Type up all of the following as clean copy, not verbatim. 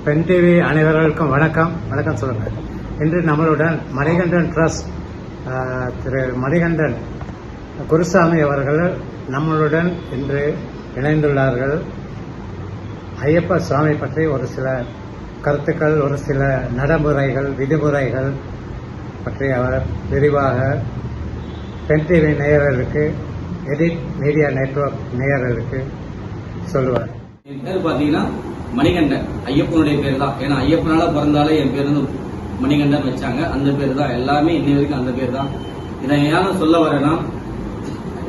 Pen TV அனைவர்களுக்கும் வணக்கம் சொல்லுங்கள். இன்று நம்மளுடன் மணிகண்டன் ட்ரஸ்ட் திரு மணிகண்டன் குருசாமி அவர்கள் நம்மளுடன் இன்று இணைந்துள்ளார்கள். ஐயப்ப சுவாமி பற்றி ஒரு சில கருத்துக்கள், ஒரு சில நடைமுறைகள், விதிமுறைகள் பற்றி அவர் விரிவாக பென் டிவி நேயர்களுக்கு, எடிட் மீடியா நெட்வொர்க் நேயர்களுக்கு சொல்லுவார். என் பேர் பாத்தீங்கன்னா மணிகண்டன். ஐயப்பனுடைய பேர் தான். ஏன்னா ஐயப்பனால பிறந்தாலே என் பேர் வந்து மணிகண்டன் வச்சாங்க. அந்த பேர் தான் எல்லாமே இன்னை வரைக்கும் அந்த பேர் தான். இதை ஏன் சொல்ல வரேன்னா,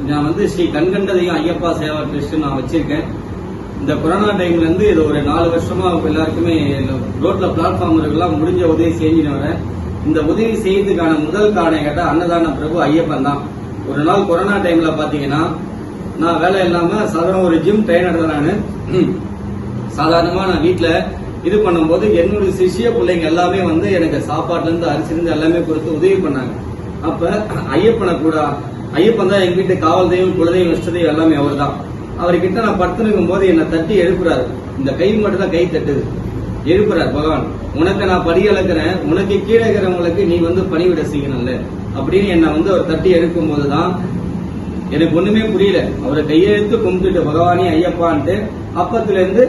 நான் வந்து ஸ்ரீ கண்கண்டதையும் ஐயப்பா சேவா ட்ரஸ்ட் நான் வச்சிருக்கேன். இந்த கொரோனா டைம்ல இருந்து இது ஒரு 4 வருஷமா எல்லாருக்குமே ரோட்ல பிளாட்ஃபார்ம் இருக்கலாம் முடிஞ்ச உதவி செஞ்சுட்டு வரேன். இந்த உதவி செய்யறதுக்கான முதல் காரணம் கேட்டா அன்னதான பிரபு ஐயப்பன் தான். ஒரு நாள் கொரோனா டைம்ல பாத்தீங்கன்னா நான் வேலை இல்லாம சாதாரண ஒரு ஜிம் ட்ரெயினர் தான். நான் சாதாரணமா நான் வீட்டுல இது பண்ணும்போது என்னுடைய சிஷ்ய பிள்ளைங்க எல்லாமே வந்து எனக்கு சாப்பாட்டுல இருந்து அரிசி இருந்து எல்லாமே கொடுத்து உதவி பண்ணாங்க. அப்ப ஐயப்பன் தான் எங்க வீட்டு காவல் தெய்வம், குலதெய்வம், இஷ்டதெய்வம் எல்லாமே அவர் தான். அவர்கிட்ட நான் படுத்துனுக்கும் போது என்னை தட்டி எழுப்புறாரு. இந்த கை மட்டும் தான் கை தட்டுது. எழுப்புறாரு பகவான், உனக்கு நான் படி அளக்கிறேன், உனக்கு கீழே இருக்கிறவங்களுக்கு நீ வந்து பணிவிட செய்யணும்ல அப்படின்னு என்னை வந்து அவர் தட்டி எழுப்பும் போதுதான் எனக்கு ஒண்ணுமே புரியல. அவரை கையெழுத்து கும்பிட்டுட்டு பகவானே ஐயப்பான்ட்டு அப்பத்துல இருந்து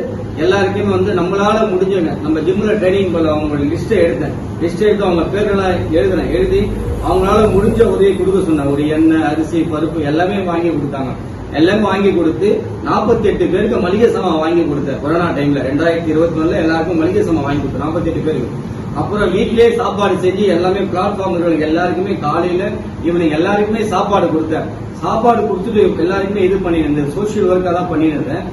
எல்லாருக்குமே வந்து நம்மளால முடிஞ்சவங்க, நம்ம ஜிம்ல ட்ரைனிங் பண்ண அவங்களோட லிஸ்ட் எடுத்து அவங்க பேர்களெல்லாம் எழுதி அவங்களால முடிஞ்ச உதவி கொடுக்க சொன்னாங்க. ஒரு எண்ணெய், அரிசி, பருப்பு எல்லாமே வாங்கி கொடுத்தாங்க. எல்லாமே வாங்கி கொடுத்து 48 பேருக்கு மளிகை சாமான் வாங்கி கொடுத்தேன். கொரோனா டைம்ல 2021 எல்லாருக்கும் மளிகை சாமான் வாங்கி கொடுத்தேன் 48 பேருக்கு. அப்புறம் வீட்லயே சாப்பாடு செஞ்சு எல்லாமே பிளாட்ஃபார்ம் எல்லாருக்குமே காலையில ஈவினிங் எல்லாருக்குமே சாப்பாடு கொடுத்தேன். சாப்பாடு கொடுத்துட்டு எல்லாருக்குமே இது பண்ணிருந்தேன். சோசியல் ஒர்க்கா தான் பண்ணிருந்தேன்.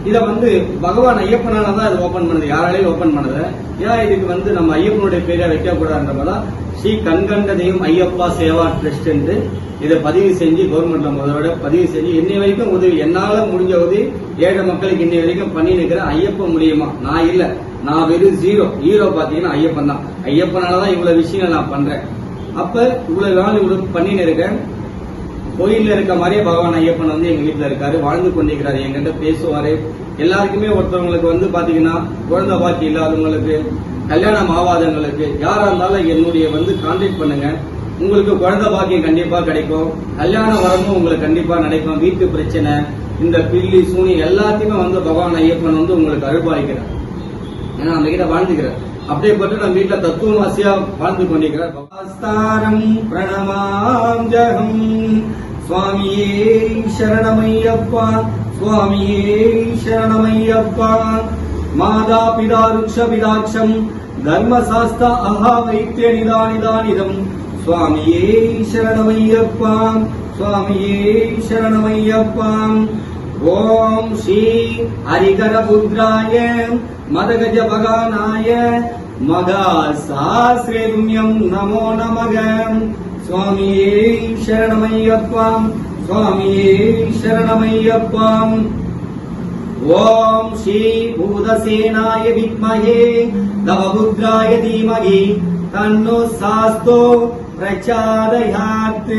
இதை வந்து பகவான் ஐயப்பனால தான் இது ஓபன் பண்ணது, யாராலையும் ஓபன் பண்ணது. ஏன் இதுக்கு வந்து நம்ம ஐயப்பனுடைய பேரை வைக்க கூடாதுன்றப்பதான் ஸ்ரீ கண்கண்டதையும் ஐயப்பா சேவா ட்ரஸ்ட் என்று இதை பதிவு செஞ்சு கவர்மெண்ட்ல முதலோட பதிவு செஞ்சு இன்னை வரைக்கும் உதவி, என்னால முடிஞ்ச உதவி ஏழை மக்களுக்கு இன்னை வரைக்கும் பண்ணி நிற்கிறேன். ஐயப்பன் மூலியமா நான் இல்ல, நான் வெறும் ஹீரோ பாத்தீங்கன்னா ஐயப்பன் தான். ஐயப்பனாலதான் இவ்வளவு விஷயங்கள் நான் பண்றேன். அப்ப இவ்வளவு நாள் இவ்வளவு பண்ணின்னு இருக்கேன். கோயில்ல இருக்க மாதிரியே பகவான் ஐயப்பன் வந்து எங்க வீட்டுல இருக்காரு, வாழ்ந்து கொண்டிருக்கிறாரு, என்கிட்ட பேசுவாரு. எல்லாருக்குமே ஒருத்தவங்களுக்கு வந்து பாத்தீங்கன்னா குழந்தை பாக்கி இல்லாதவங்களுக்கு, கல்யாணம் ஆகாதவங்களுக்கு யாரா இருந்தாலும் என்னுடைய வந்து கான்டாக்ட் பண்ணுங்க. உங்களுக்கு குழந்தை பாக்கியம் கண்டிப்பா கிடைக்கும், கல்யாண வரமும் உங்களுக்கு கண்டிப்பா நடக்கும். வீட்டு பிரச்சனை, இந்த பில்லி சூனி எல்லாத்தையுமே வந்து பகவான் ஐயப்பன் வந்து உங்களுக்கு அருள்பாலிக்கிறார். ஏன்னா நம்ம கிட்ட வாழ்ந்துக்கிறார். அப்படியே பட்டு நம்ம வீட்டுல தத்துவவாசியா வாழ்ந்து கொண்டிருக்கிறார். பவாஸ்தாரம் பிரணமாம் ஜகம் சுவாமியே சரணமையப்பா, சுவாமியே சரணமையப்பா. மாதா பிதா ருக்ஷ பிதாட்சம் தர்மசாஸ்தா அஹா வைத்திய நிதானிதானிதம் சுவாமியே சரணமையப்பா, சுவாமியே சரணமையப்பா. ஓம் ஸ்ரீ ஹரிகரபுத்ராய மதகஜ பகானாய மகா சாஸ்ரேதும்யம் நமோ நமக. சுவாமியே சரணமையப்பா, சுவாமியே சரணமையப்பா. ஓம் ஸ்ரீ பூதசேனாய வித்மஹே தவபுத்ராய தீமஹி தன்னோ சாஸ்தோ பிரச்சோதயாத்.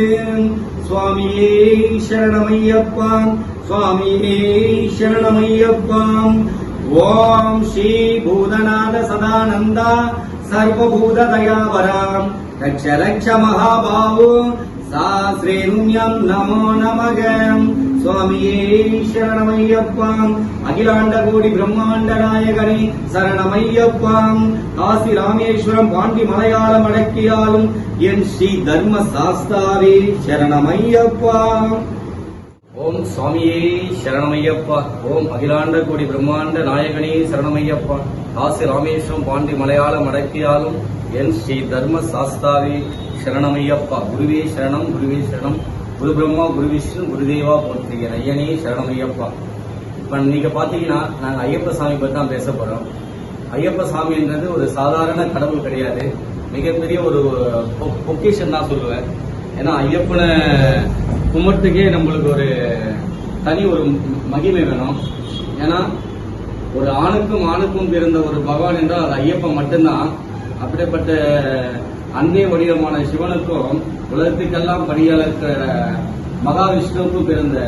சுவாமியே சரணமையப்பா, சுவாமியே சரணமையப்பா. ஓம் ஸ்ரீ பூதநாத சதானந்தா சர்வபூத தயாவராம் ரக்ஷ ரக்ஷ மகாபாவு சாஸ்ரேனும்யம் நமோ நமக. சுவாமியே சரணமையப்பா. அகிலாண்ட கோடி பிரம்மாண்ட நாயகனே சரணமையப்பா. காசி ராமேஸ்வரம் பாண்டி மலையாளம் அடக்கியாலும் என் ஸ்ரீ தர்ம சாஸ்தாவே சரணமையப்பா. ஓம் சுவாமியே சரணமையப்பா. ஓம் அகிலாண்ட கோடி பிரம்மாண்ட நாயகனே சரணமையப்பா. காசி ராமேஸ்வரம் பாண்டி மலையாளம் அடக்கியாலும் என் ஸ்ரீ தர்ம சாஸ்தாவே சரணமையப்பா. குருவே சரணம், குருவே சரணம். குரு பிரம்மா, குரு விஷ்ணு, குருதேவா போற்றிய ஐயனே சரணமையப்பா. இப்ப நீங்க பாத்தீங்கன்னா நாங்க ஐயப்ப சாமி பத்தி தான் பேச போறோம். ஐயப்ப சாமின்றது ஒரு சாதாரண கடவுள் கிடையாது, மிகப்பெரிய ஒரு பொக்கிஷன் தான் சொல்லுவேன். ஏன்னா ஐயப்பனை கும்பிட்டுக்கே நம்மளுக்கு ஒரு தனி ஒரு மகிமை வேணும். ஏன்னா ஒரு ஆணுக்கும் பிறந்த ஒரு பகவான் என்றால் அது ஐயப்பன் மட்டும்தான். அப்படிப்பட்ட அன்னை வடிவமான சிவனுக்கும் உலகத்துக்கெல்லாம் படியளக்கிற மகாவிஷ்ணுவுக்கும் பிறந்த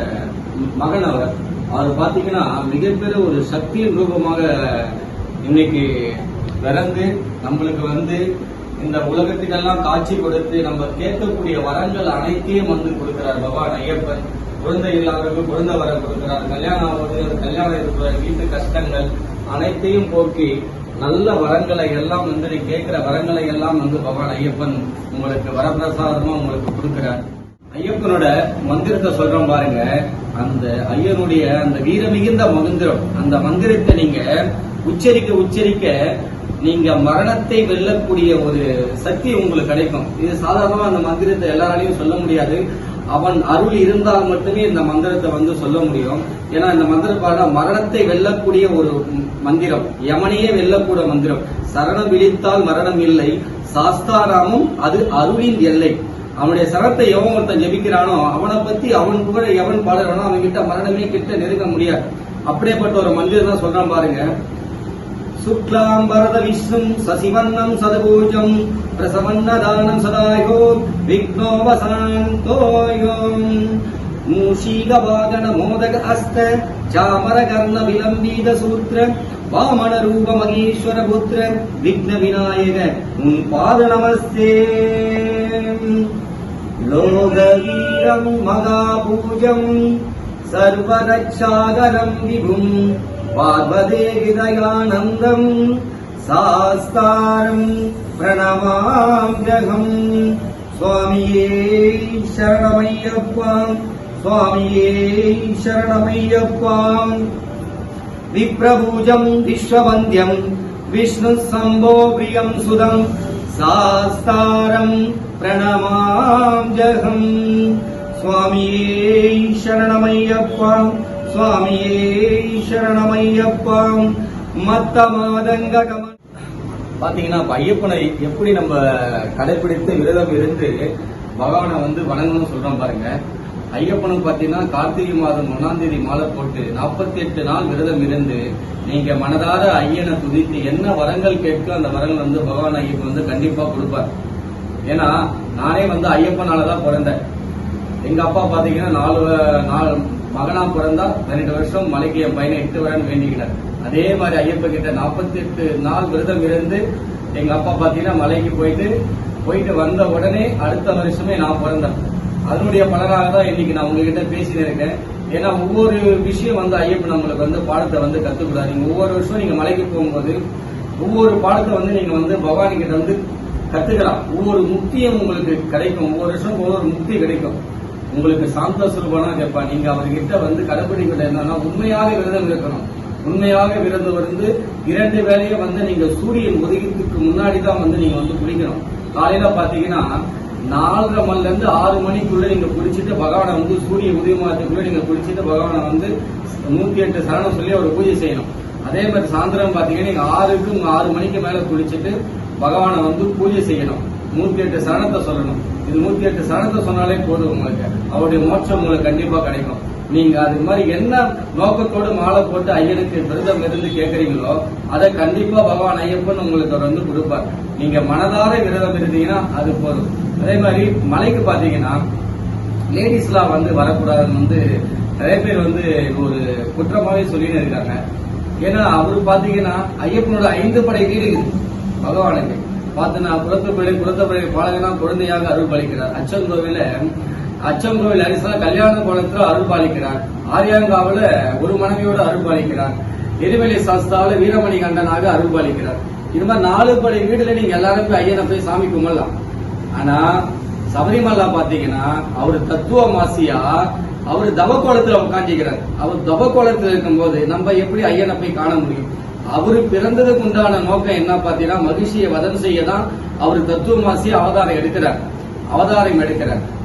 மகன் அவர் பாத்தீங்கன்னா மிகப்பெரிய ஒரு சக்தியின் ரூபமாக இன்னைக்கு பிறந்து நம்மளுக்கு வந்து இந்த உலகத்துக்கெல்லாம் காட்சி கொடுத்து நம்ம கேட்கக்கூடிய வரங்கள் அனைத்தையும் வந்து கொடுக்கிறார் பகவான் ஐயப்பன். குழந்தை இல்லாதவர்கள் குழந்தை வரம் கொடுக்கிறார், கல்யாணம் ஆகுது கல்யாணம் இருக்கிற வீட்டு கஷ்டங்கள் அனைத்தையும் போக்கி நல்ல வரங்களை எல்லாம் வந்து நீ கேட்கிற வரங்களை எல்லாம் வந்து பகவான் ஐயப்பன் உங்களுக்கு வரப்பிரசாதமா உங்களுக்கு கொடுக்கிறார். ஐயப்பனோட மந்திரத்தை சொல்றோம் பாருங்க, அந்த ஐயனுடைய அந்த வீர மிகுந்த மந்திரம், அந்த மந்திரத்தை நீங்க உச்சரிக்க உச்சரிக்க நீங்க மரணத்தை வெல்லக்கூடிய ஒரு சக்தி உங்களுக்கு கிடைக்கும். இது சாதாரணமா அந்த மந்திரத்தை எல்லாராலையும் சொல்ல முடியாது. அவன் அருள் இருந்தால் மட்டுமே இந்த மந்திரத்தை வந்து சொல்ல முடியும். ஏன்னா இந்த மந்திரம் மரணத்தை வெல்லக்கூடிய ஒரு மந்திரம், யமனையே வெல்லக்கூடிய மந்திரம். சரணம் விழித்தால் மரணம் இல்லை, சாஸ்தாராமும் அது அருளின் எல்லை. அவனுடைய சரத்தை எவன் ஒருத்தன் ஜெபிக்கிறானோ அவனை பத்தி அவன் புகழ எவன் பாடுறானோ அவன் கிட்ட மரணமே கிட்ட நெருங்க முடியாது. அப்படியேப்பட்ட ஒரு மந்திரம் தான் சொல்றான் பாருங்க. சுக்லாம் பரத விஷ்ணும் சசிவன்னம் சதபூஜம் பிரசவன்னதானம் சதாயோ விக்னோவசாந்தோயோம் மூஷிக வாகன மோதக அஸ்த சாமர கர்ண விலம்பீத சூத்ர வாமன ரூப மகேஸ்வர புத்திர விக்ன விநாயக உன் பாத நமஸ்தே. லோகவீரம் மகாபூஜம் சர்வரட்சாகரம் விபும் பார்வதே ஹிருதயானந்தம் சாஸ்தாரம் பிரணமாம்யகம். சுவாமியே சரணமையப்பா, சுவாமியே சரணமையப்பா. விப்ரபூஜம் விஸ்வவந்தியம் விஷ்ணு சம்போ பிரியம் சுதம் சாஸ்தாரம் பிரணமாம்யகம். சுவாமியே சரணமையப்பா, சுவாமியே சரணமையப்பா. மத்த மாதங்க பாத்தீங்கன்னா ஐயப்பனை எப்படி நம்ம கடைபிடித்து விரதம் இருந்து பகவானை வந்து வணங்கணும்னு சொல்றோம் பாருங்க. ஐயப்பனுக்கு பாத்தீங்கன்னா கார்த்திகை மாதம் 1ஆம் தேதி மாலை போட்டு 48 நாள் விரதம் இருந்து நீங்க மனதார ஐயனை துதித்து என்ன வரங்கள் கேட்க அந்த வரங்கள் வந்து பகவான் ஐயப்பன் வந்து கண்டிப்பா கொடுப்பார். ஏன்னா நானே வந்து ஐயப்பனாலதான் பிறந்தேன். எங்க அப்பா பாத்தீங்கன்னா 4 மகனா பிறந்தா 12 வருஷம் மலைக்கு என் பையனை 8 வரன்னு வேண்டிக்கிறார். அதே மாதிரி ஐயப்ப கிட்ட 48 நாள் விரதம் இருந்து எங்க அப்பா பாத்தீங்கன்னா மலைக்கு போயிட்டு வந்த உடனே அடுத்த வருஷமே நான் பிறந்தேன். அதனுடைய பலனாக தான் இன்னைக்கு நான் உங்ககிட்ட பேசினே இருக்கேன். ஏன்னா ஒவ்வொரு விஷயம் வந்து ஐயப்பன் நம்மளுக்கு வந்து பாடத்தை வந்து கத்துக்கூடாது. நீங்க ஒவ்வொரு வருஷம் நீங்க மலைக்கு போகும்போது ஒவ்வொரு பாடத்தை வந்து நீங்க வந்து பகவான் கிட்ட வந்து கத்துக்கலாம். ஒவ்வொரு முக்தியும் உங்களுக்கு கிடைக்கும். ஒவ்வொரு வருஷம் ஒவ்வொரு முக்தி கிடைக்கும். உங்களுக்கு சாந்த சுரூபனா கேட்பா. நீங்க அவர்கிட்ட வந்து கடைபிடிக்கிட்ட என்னன்னா உண்மையாக விரதம் இருக்கணும். உண்மையாக விரதம் இருந்து 2 வேளையை வந்து நீங்க சூரியன் உதயத்துக்கு முன்னாடி தான் வந்து நீங்க வந்து குளிக்கணும். காலையில பாத்தீங்கன்னா 4:30 மணில இருந்து 6 மணிக்குள்ள நீங்க குளிச்சுட்டு பகவானை வந்து சூரிய உதயமாகத்துக்குள்ள நீங்க குளிச்சுட்டு பகவானை வந்து 108 சரணம் சொல்லி ஒரு பூஜை செய்யணும். அதே மாதிரி சாயந்தரம் பாத்தீங்கன்னா நீங்க 6 மணிக்கு மேல குளிச்சுட்டு பகவானை வந்து பூஜை செய்யணும். 108 சரணத்தை சொல்லணும். இது 108 சரணத்தை சொன்னாலே போதும், உங்களுக்கு அவருடைய மோட்சம் உங்களுக்கு கண்டிப்பா கிடைக்கும். நீங்க அது மாதிரி என்ன நோக்கத்தோடு மாலை போட்டு ஐயனுக்கு விரதம் இருந்து கேட்கறீங்களோ அதை கண்டிப்பா பகவான் ஐயப்பன் உங்களுக்கு அவர் வந்து கொடுப்பார். நீங்க மனதார விரதம் இருந்தீங்கன்னா அது போதும். அதே மாதிரி மலைக்கு பாத்தீங்கன்னா லேடிஸ்லாம் வந்து வரக்கூடாதுன்னு வந்து நிறைய பேர் வந்து ஒரு குற்றமாவே சொல்லின்னு இருக்காங்க. ஏன்னா அவரு பாத்தீங்கன்னா ஐயப்பனோட 5 படை வீடு பகவானுக்கு பார்த்தனா குலத்தப்பள்ளி பாலகனா குழந்தையாக அருள் பாலிக்கிறார். அச்சங்கோவில் அரிசா கல்யாண கோலத்துல அருள் பாலிக்கிறார். ஆரியாங்காவில ஒரு மனைவியோட அருள் பாலிக்கிறார். எரிமலை சாஸ்தாவில வீரமணி கண்டனாக அருள் பாலிக்கிறார். இது மாதிரி 4 படை வீடுல நீங்க எல்லாரும் போய் ஐயனை போய் சாமி கும்பிடலாம். ஆனா சபரிமலா பாத்தீங்கன்னா அவரு தத்துவ மாசியா அவரு தவக்கோலத்துல உட்காந்துக்கிறார். அவர் தவக்கோலத்துல இருக்கும்போது நம்ம எப்படி ஐயனை போய் காண முடியும்? அவரு பிறந்ததுக்கு உண்டான நோக்கம் என்ன பாத்தீங்கன்னா மகிழ்ச்சியை வதம் செய்ய தான் அவரு தத்துவமாசி அவதாரம் எடுக்கிறார்.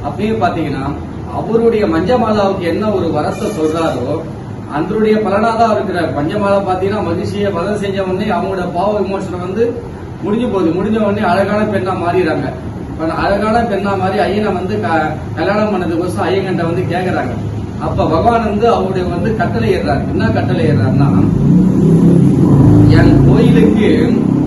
அப்படியே பாத்தீங்கன்னா அவருடைய மஞ்சமாலாவுக்கு என்ன ஒரு வரத்தை சொல்றாரோ அன்றைய பலனாதான் இருக்கிறார். மஞ்சமாலா பாத்தீங்கன்னா மகிழ்ச்சியை வதம் செஞ்ச உடனே அவங்களோட பாவ விமோசனம் வந்து முடிஞ்ச உடனே அழகான பெண்ணா மாறிடுறாங்க. அழகான பெண்ணா மாறி ஐயனை வந்து கல்யாணம் பண்ணதுக்கோசம் ஐயன்கிட்ட வந்து கேக்குறாங்க. அப்ப பகவான் வந்து அவருடைய வந்து கட்டளை ஏறாரு. என்ன கட்டளை ஏறாருன்னா, என் கோயிலுக்கு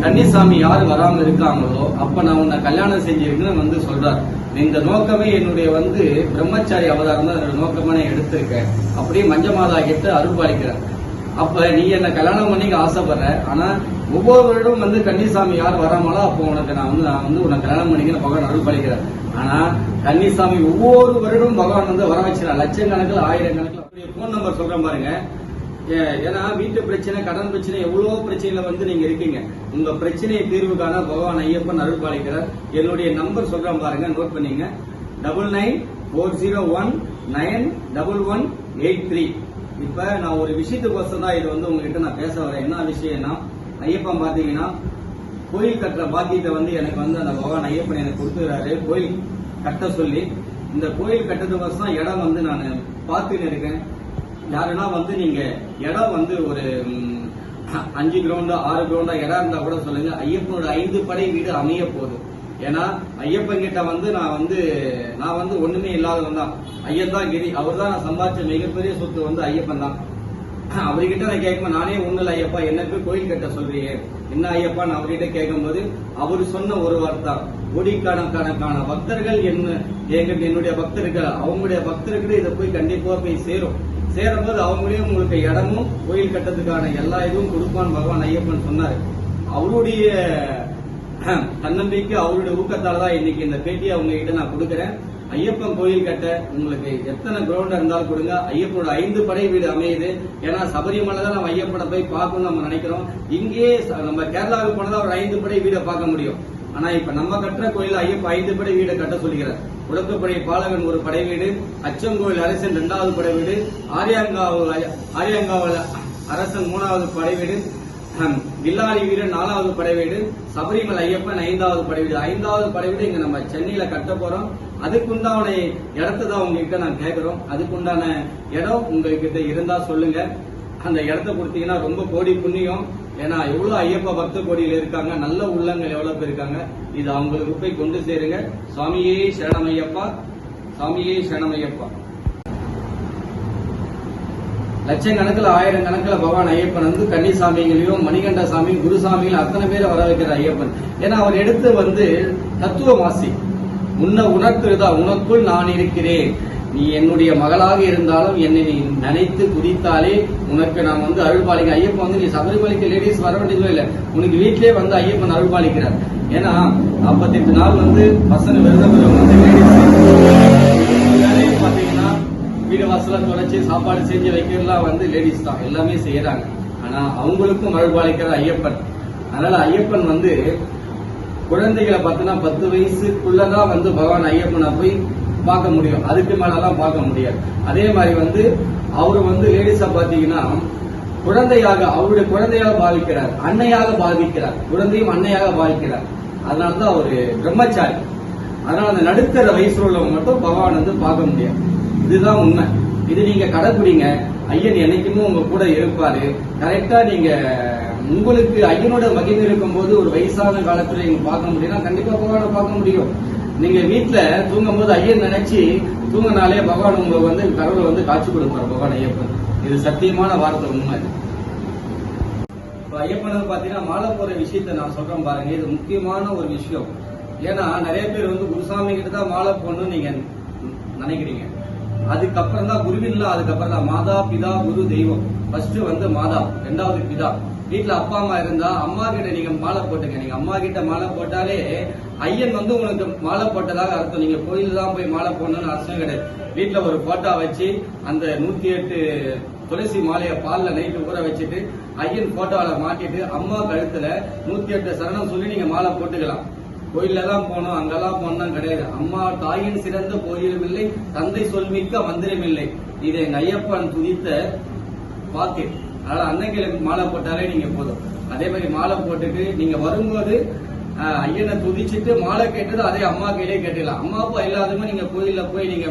கன்னிசாமி யாரு வராம இருக்காங்களோ அப்ப நான் உன்னை கல்யாணம் செஞ்சிருக்கேன்னு வந்து சொல்றாரு. இந்த நோக்கமே என்னுடைய வந்து பிரம்மச்சாரி அவதாரம் தான் என்னோட நோக்கமா நான் எடுத்திருக்கேன். அப்படியே மஞ்சமாதா கிட்ட அருள் பாலிக்கிறார். அப்ப நீ என்ன கல்யாணம் பண்ணிக்க ஆசைப்படுற, ஆனா ஒவ்வொரு வருடம் வந்து கன்னிசாமி யார் வராமலோ அப்போ உனக்கு நான் வந்து உனக்கு கல்யாணம் பண்ணிக்கிறேன் பகவான் அருள் பாலிக்கிறார். ஆனா கன்னிசாமி ஒவ்வொரு வருடம் பகவான் வந்து வர வச்சுக்கிறார். லட்சக்கணக்கில் ஆயிரக்கணக்கில். போன் நம்பர் சொல்றேன் பாருங்க. ஏன்னா வீட்டு பிரச்சனை, கடன் பிரச்சனை, எவ்வளவு பிரச்சனையில வந்து நீங்க இருக்கீங்க. உங்க பிரச்சனையை தீர்வு காண பகவான் ஐயப்பன் அருள் பாலிக்கிறார். என்னுடைய நம்பர் சொல்றேன் பாருங்க, நோட் பண்ணீங்க. 9940191183. இப்ப நான் ஒரு விஷயத்துக்கோசம் தான் இது வந்து உங்ககிட்ட நான் பேச வரேன். என்ன விஷயம்னா, ஐயப்பன் பாத்தீங்கன்னா கோயில் கட்டுற பாக்கியத்தை வந்து எனக்கு வந்து அந்த பகவான் ஐயப்பன் எனக்கு கொடுத்துறாரு. கோயில் கட்ட சொல்லி இந்த கோயில் கட்டுறதுக்கோசம் இடம் வந்து நான் பார்த்துன்னு இருக்கேன். யாருன்னா வந்து நீங்க இடம் வந்து ஒரு 5 கிரவுண்டா 6 கிரவுண்டா இடம் இருந்தா கூட சொல்லுங்க. ஐயப்பனோட 5 படை வீடு அமைய போகுது. ஏன்னா ஐயப்பன் கிட்ட வந்து நான் வந்து ஒண்ணுமே இல்லாதவன் தான். ஐயன் தான் கிரி. அவர் தான் நான் சம்பாதிச்ச மிகப்பெரிய சொத்து வந்து ஐயப்பன் தான். அவர்கிட்ட நான் கேட்கும் நானே ஒண்ணு இல்ல ஐயப்பா, எனக்கு கோயில் கட்ட சொல்றீங்க என்ன ஐயப்பா, நான் அவர்கிட்ட கேட்கும்போது அவரு சொன்ன ஒரு வார்த்தை, கோடிக்கணக்கான பக்தர்கள் என்னுடைய பக்தர்கள், அவங்களுடைய பக்தர்கள் இதை போய் கண்டிப்பா போய் சேரும்போது அவங்களே உங்களுக்கு இடமும் கோயில் கட்டத்துக்கான எல்லா இதுவும் கொடுப்பான்னு பகவான் ஐயப்பன் சொன்னாரு. அவருடைய தன்னம்பிக்கை, அவருடைய ஊக்கத்தாலதான் இன்னைக்கு இந்த பேட்டியை அவங்க கிட்ட நான் கொடுக்கறேன். ஐயப்பன் கோயில் கட்ட உங்களுக்கு எத்தனை கிரவுண்ட் இருந்தாலும் கொடுங்க. ஐயப்பனோட 5 படை வீடு அமையுது. ஏன்னா சபரிமலை தான் நம்ம ஐயப்பனை போய் பார்க்கணும்னு நம்ம நினைக்கிறோம். இங்கே நம்ம கேரளாவுக்கு போனதான் ஒரு 5 படை வீடை பார்க்க முடியும். ஆனா இப்ப நம்ம கட்டுற கோயில் ஐயப்பன் 5 படை வீடை கட்ட சொல்லுகிறார். உடக்குப்படை பாலகன் ஒரு படை வீடு, அச்சங்கோயில் அரசன் 2வது படை வீடு, ஆரியாங்காவல் அரசன் 3வது படை வீடு, வில்லாளி வீரன் 4வது படை வீடு, சபரிமலை ஐயப்பன் 5வது படை வீடு. 5வது படை வீடு இங்க நம்ம சென்னையில கட்ட போறோம். அதுக்குண்டான இடத்தான் உங்ககிட்ட நான் கேட்கிறோம். அதுக்குண்டான இடம் உங்ககிட்ட இருந்தா சொல்லுங்க. அந்த இடத்த கொடுத்தீங்கன்னா ரொம்ப கோடி புண்ணியம். ஏன்னா எவ்வளவு ஐயப்ப பக்த கோடியில இருக்காங்க, நல்ல உள்ளங்கள் எவ்வளவு பேர் இருக்காங்க. இது அவங்களுக்கு போய் கொண்டு சேருங்க. சுவாமியே சரணமையப்பா, சுவாமியே சரணமையப்பா. லட்சக்கணக்கில் ஆயிரக்கணக்கில் பகவான் ஐயப்பன் வந்து கன்னிசாமிகளையும் மணிகண்ட சாமி குருசாமிகள் அத்தனை பேரை வர வைக்கிற ஐயப்பன். ஏன்னா அவர் எடுத்து வந்து தத்துவமாசி உன்னை உணர்த்துறதா, உனக்குள் நான் இருக்கிறேன், நீ என்னுடைய மகளாக இருந்தாலும் என்னை நீ நினைத்து குதித்தாலே உனக்கு நான் வந்து அருள்பாலிக்க. ஐயப்பன் வந்து நீ சபரிமலைக்கு லேடிஸ் வர வேண்டியதும் இல்லை, உனக்கு வீட்டிலே வந்து ஐயப்பன் அருள்பாலிக்கிறார். ஏன்னா 48 நாள் வந்து பசங்க விரதம் வந்து லேடிஸ் பாத்தீங்கன்னா வீடு வாசல தொலைச்சு சாப்பாடு செஞ்சு வைக்கிறதுலாம் வந்து லேடிஸ் தான் எல்லாமே செய்யறாங்க. ஆனா அவங்களுக்கும் அருள்பாலிக்கிற ஐயப்பன். அதனால ஐயப்பன் வந்து குழந்தைகளை பார்த்தீங்கன்னா 10 வயசுக்குள்ளதான் வந்து பகவான் ஐயப்பனை போய் பார்க்க முடியும். அதுக்கு மேலதான் பார்க்க முடியாது. அதே மாதிரி வந்து அவரு வந்து லேடிஸா பாத்தீங்கன்னா குழந்தையாக அவருடைய குழந்தையாக பாவிக்கிறார், அன்னையாக பாவிக்கிறார், குழந்தையும் அன்னையாக பாவிக்கிறார். அதனாலதான் அவரு பிரம்மச்சாரி. அதனால அந்த நடுத்தர வயசுல உள்ளவங்க மட்டும் பகவான் வந்து பார்க்க முடியாது. இதுதான் உண்மை. இது நீங்க கடைபிடிங்க. ஐயன் என்னைக்குமே உங்க கூட இருப்பாரு. கரெக்டா நீங்க உங்களுக்கு ஐயனோட மகிமை இருக்கும் போது ஒரு வயசான காலத்துல நீங்க பார்க்க முடியும்னா கண்டிப்பா பகவானை பார்க்க முடியும். நீங்க வீட்டுல தூங்கும் போது ஐயன் நினைச்சு தூங்கினாலே பகவான் உங்க வந்து கடவுளை வந்து காட்சி கொடுப்பாரு பகவான் ஐயப்பன். இது சத்தியமான வார்த்தை, உண்மை. இப்ப ஐயப்பனுக்கு பாத்தீங்கன்னா மாலை போற விஷயத்த நான் சொல்றேன் பாருங்க. இது முக்கியமான ஒரு விஷயம். ஏன்னா நிறைய பேர் வந்து குருசாமி கிட்ட தான் மாலை போடணும்னு நீங்க நினைக்கிறீங்க. அதுக்கப்புறம் தான் குருவின்ல, அதுக்கப்புறம் தான் மாதா பிதா குரு தெய்வம். ஃபர்ஸ்ட் வந்து மாதா, 2வது பிதா. வீட்டுல அப்பா அம்மா இருந்தா அம்மா கிட்ட நீங்க மாலை போட்டுங்க. நீங்க அம்மா கிட்ட மாலை போட்டாலே ஐயன் வந்து உங்களுக்கு மாலை போட்டதாக அர்த்தம். நீங்க கோயில தான் போய் மாலை போடணும்னு அவசியம் கிடையாது. வீட்டுல ஒரு போட்டோ வச்சு அந்த 108 துளசி மாலைய பால்ல நைட்டு ஊற வச்சுட்டு ஐயன் போட்டோல மாட்டிட்டு அம்மா கழுத்துல 108 சரணம் சொல்லி நீங்க மாலை போட்டுக்கலாம். கோயில தான் போனோம், அங்கெல்லாம் போனோம் கிடையாது. அம்மா தாயின் சிறந்த கோயிலும் இல்லை, தந்தை சொல்மிக்க மந்திரம் இல்லை. இதை எங்க ஐயப்பன் துதித்த பாக்கு. அதனால அன்னைக்கு மாலை போட்டாலே நீங்க போதும். அதே மாதிரி மாலை போட்டுட்டு நீங்க வரும்போது ஐயனை துதிச்சுட்டு மாலை கேட்டது அதே அம்மா கையிலே கேட்டுக்கலாம். அம்மா அப்பா இல்லாதவங்க நீங்க கோயில்ல போய் நீங்க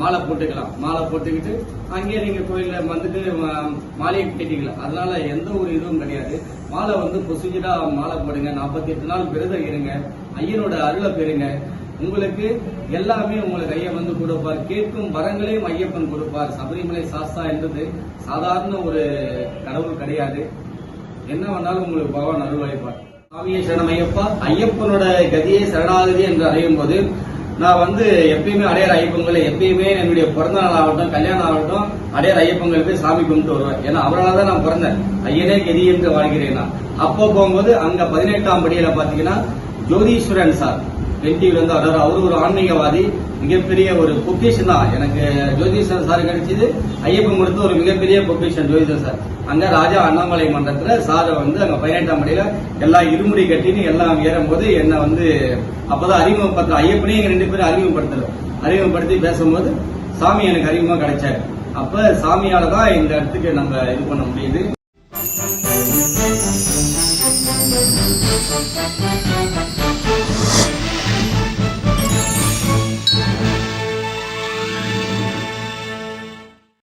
மாலை போட்டுக்கலாம். மாலை போட்டுக்கிட்டு அங்கேயே நீங்க கோயில்ல வந்துட்டு மாலையை கட்டிக்கலாம். அதனால எந்த ஒரு இதுவும் கிடையாது. மாலை வந்து ப்ரொசீஜரா மாலை போடுங்க. 48 நாள் விரதம் இருங்க. ஐயனோட அருளை பெறுங்க. உங்களுக்கு எல்லாமே உங்களுக்கு ஐயன் வந்து கொடுப்பார். கேட்கும் வரங்களையும் ஐயப்பன் கொடுப்பார். சபரிமலை சாஸ்தா என்பது சாதாரண ஒரு கடவுள் கிடையாது. என்ன வேணாலும் உங்களுக்கு பகவான் அருள் அளிப்பார். சுவாமியே சரணம் ஐயப்பா. ஐயப்பனோட கதியை சரணாகதி என்று அறியும் போது நான் வந்து எப்பயுமே அடையார் ஐயப்பங்களை எப்பயுமே என்னுடைய பிறந்த நாள் ஆகட்டும் கல்யாணம் ஆகட்டும் அடையார் ஐயப்பங்கள் போய் சாமி கும்பிட்டு வருவேன். ஏன்னா அவரால் தான் நான் பிறந்தேன். ஐயனே கெதி என்று வாழ்கிறேன். அப்போ போகும்போது அங்க 18ஆம் படியில பாத்தீங்கன்னா ஜோதீஸ்வரன் சார் வெண்டியில இருந்து அவரு ஒரு ஆன்மீகவாதி, மிகப்பெரிய ஒரு பொக்கிஷன் தான் எனக்கு ஜோதீஸ்வரன் சார் கிடைச்சது. ஐயப்பன் கொடுத்த ஒரு மிகப்பெரிய பொக்கிஷன் ஜோதிஷன் சார். அங்க ராஜா அண்ணாமலை மன்றத்துல சாரை வந்து அங்க 18ஆம் படியில எல்லாம் இருமுடி கட்டின்னு எல்லாம் ஏறும் போது என்ன வந்து அப்பதான் அறிமுகப்படுத்த ஐயப்பனே எங்க 2 பேரும் அறிமுகப்படுத்தி பேசும்போது சாமி எனக்கு அறிமுகமா கிடைச்சாரு. அப்ப சாமியாலதான் இந்த இடத்துக்கு நம்ம இது பண்ண முடியுது.